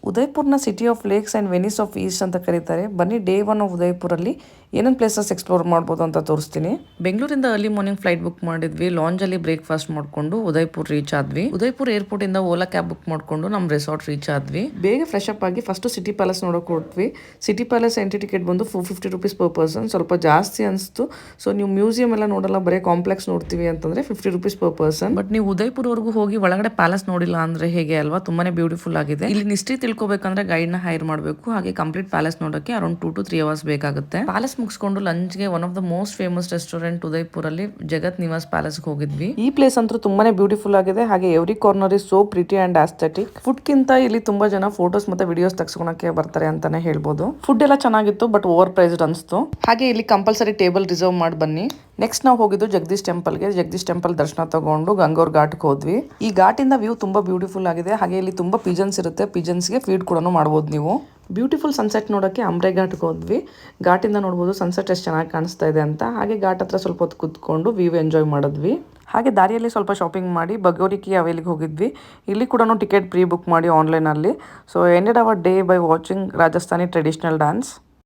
ಉದಯ್ಪುರ್ನ city of lakes and Venice of east ಅಂತ ಕರೀತಾರೆ. ಬನ್ನಿ ಡೇ 1 ಆಫ್ ಉದಯ್ಪುರಲ್ಲಿ ಏನೇನು ಪ್ಲೇಸಸ್ ಎಕ್ಸ್ಪ್ಲೋರ್ ಮಾಡ್ಬೋದು ಅಂತ ತೋರಿಸ್ತೀನಿ. ಬೆಂಗಳೂರಿಂದ ಅರ್ಲಿ ಮಾರ್ನಿಂಗ್ ಫ್ಲೈಟ್ ಬುಕ್ ಮಾಡಿದ್ವಿ. ಲಾಂಜಲ್ಲಿ ಬ್ರೇಕ್ಫಾಸ್ಟ್ ಮಾಡ್ಕೊಂಡು ಉದಯ್ಪುರ್ ರೀಚ್ ಆದ್ವಿ. ಉದಯ್ಪುರ್ ಏರ್ಪೋರ್ಟ್ ಇಂದ ಓಲಾ ಕ್ಯಾಬ್ ಬುಕ್ ಮಾಡ್ಕೊಂಡು ನಮ್ಮ ರೆಸಾರ್ಟ್ ರೀಚ್ ಆದ್ವಿ. ಬೇಗ ಫ್ರೆಶ್ ಅಪ್ ಆಗಿ ಫಸ್ಟ್ ಸಿಟಿ ಪ್ಯಾಲೇಸ್ ನೋಡೋಕೆ ಹೊರಟ್ವಿ. ಸಿಟಿ ಪ್ಯಾಲೇಸ್ ಎಂಟ್ರಿ ಟಿಕೆಟ್ ಬಂದು 450 rupees per person. ಸ್ವಲ್ಪ ಜಾಸ್ತಿ ಅನಿಸ್ತು. ಸೊ ನೀವು ಮ್ಯೂಸಿಯಂ ಎಲ್ಲ ನೋಡಲ್ಲ, ಬರೀ ಕಾಂಪ್ಲೆಕ್ಸ್ ನೋಡ್ತೀವಿ ಅಂತಂದ್ರೆ 50 rupees per person. ಬಟ್ ನೀವು ಉದಯ್ಪುರ್ವರೆಗೂ ಹೋಗಿ ಒಳಗಡೆ ಪ್ಯಾಲೇಸ್ ನೋಡಿಲ್ಲ ಅಂದ್ರೆ ಹೇಗೆ ಅಲ್ವಾ, ತುಂಬಾನೇ ಬ್ಯೂಟಿಫುಲ್ ಆಗಿದೆ. ಇಲ್ಲಿ ಹಿಸ್ಟ್ರಿ ತಿಳ್ಕೊಬೇಕಂದ್ರೆ ಗೈಡ್ ನ ಹೈರ್ ಮಾಡಬೇಕು. ಹಾಗೆ ಕಂಪ್ಲೀಟ್ ಪ್ಯಾಲೇಸ್ ನೋಡೋಕೆ ಅರೌಂಡ್ 2 to 3 hours ಬೇಕಾಗುತ್ತೆ. ಪ್ಯಾಲೇಸ್ ಮುಗಿಸ್ಕೊಂಡು ಲಂಚ್ಗೆ one of the most famous restaurant Udaipur ಅಲ್ಲಿ ಜಗತ್ ನಿವಾಸ್ ಪ್ಯಾಲೇಸ್ ಹೋಗಿದ್ವಿ. ಈ ಪ್ಲೇಸ್ ಅಂತೂ ತುಂಬಾನೇ ಬ್ಯೂಟಿಫುಲ್ ಆಗಿದೆ. ಹಾಗೆ every corner is so pretty and aesthetic. Food ಕಿಂತ ಇಲ್ಲಿ ತುಂಬಾ ಜನ ಫೋಟೋಸ್ ಮತ್ತೆ ವಿಡಿಯೋಸ್ ತೆಗೆಸ್ಕೊಳಕ್ಕೆ ಬರ್ತಾರೆ ಅಂತಾನೆ ಹೇಳ್ಬೋದು. ಫುಡ್ ಎಲ್ಲ ಚೆನ್ನಾಗಿತ್ತು, ಬಟ್ ಓವರ್ ಪ್ರೈಸ್ಡ್ ಅನಿಸ್ತು. ಹಾಗೆ ಇಲ್ಲಿ ಕಂಪಲ್ಸರಿ ಟೇಬಲ್ ರಿಸರ್ವ್ ಮಾಡಿ ಬನ್ನಿ. ನೆಕ್ಸ್ಟ್ ನಾವು ಹೋಗಿದ್ದು ಜಗದೀಶ್ ಟೆಂಪಲ್ಗೆ. ಜಗದೀಶ್ ಟೆಂಪಲ್ ದರ್ಶನ ತಗೊಂಡು ಗಂಗೋರ್ ಘಾಟ್ಗೆ ಹೋದ್ವಿ. ಈ ಘಾಟಿಂದ ವ್ಯೂ ತುಂಬಾ ಬ್ಯೂಟಿಫುಲ್ ಆಗಿದೆ. ಹಾಗೆ ಇಲ್ಲಿ ತುಂಬಾ ಪಿಜನ್ಸ್ ಇರುತ್ತೆ. ಪಿಜನ್ಸ್ಗೆ ಫೀಡ್ ಕೂಡ ಮಾಡ್ಬೋದು ನೀವು. ಬ್ಯೂಟಿಫುಲ್ ಸನ್ಸೆಟ್ ನೋಡೋಕ್ಕೆ ಅಂಬ್ರೆ ಘಾಟ್ಗೆ ಹೋದ್ವಿ. ಘಾಟಿಂದ ನೋಡ್ಬೋದು ಸನ್ಸೆಟ್ ಎಷ್ಟು ಚೆನ್ನಾಗಿ ಕಾಣಿಸ್ತಾ ಇದೆ ಅಂತ. ಹಾಗೆ ಘಾಟ್ ಹತ್ರ ಸ್ವಲ್ಪ ಹೊತ್ತು ಕುತ್ಕೊಂಡು ವ್ಯೂ ಎಂಜಾಯ್ ಮಾಡಿದ್ವಿ. ಹಾಗೆ ದಾರಿಯಲ್ಲಿ ಸ್ವಲ್ಪ ಶಾಪಿಂಗ್ ಮಾಡಿ ಬಗೋರಿಕಿ ಅವೆಲಿಗೆ ಹೋಗಿದ್ವಿ. ಇಲ್ಲಿ ಕೂಡ ಟಿಕೆಟ್ ಪ್ರೀ ಬುಕ್ ಮಾಡಿ ಆನ್ಲೈನಲ್ಲಿ. So ended our day by watching Rajasthani traditional dance.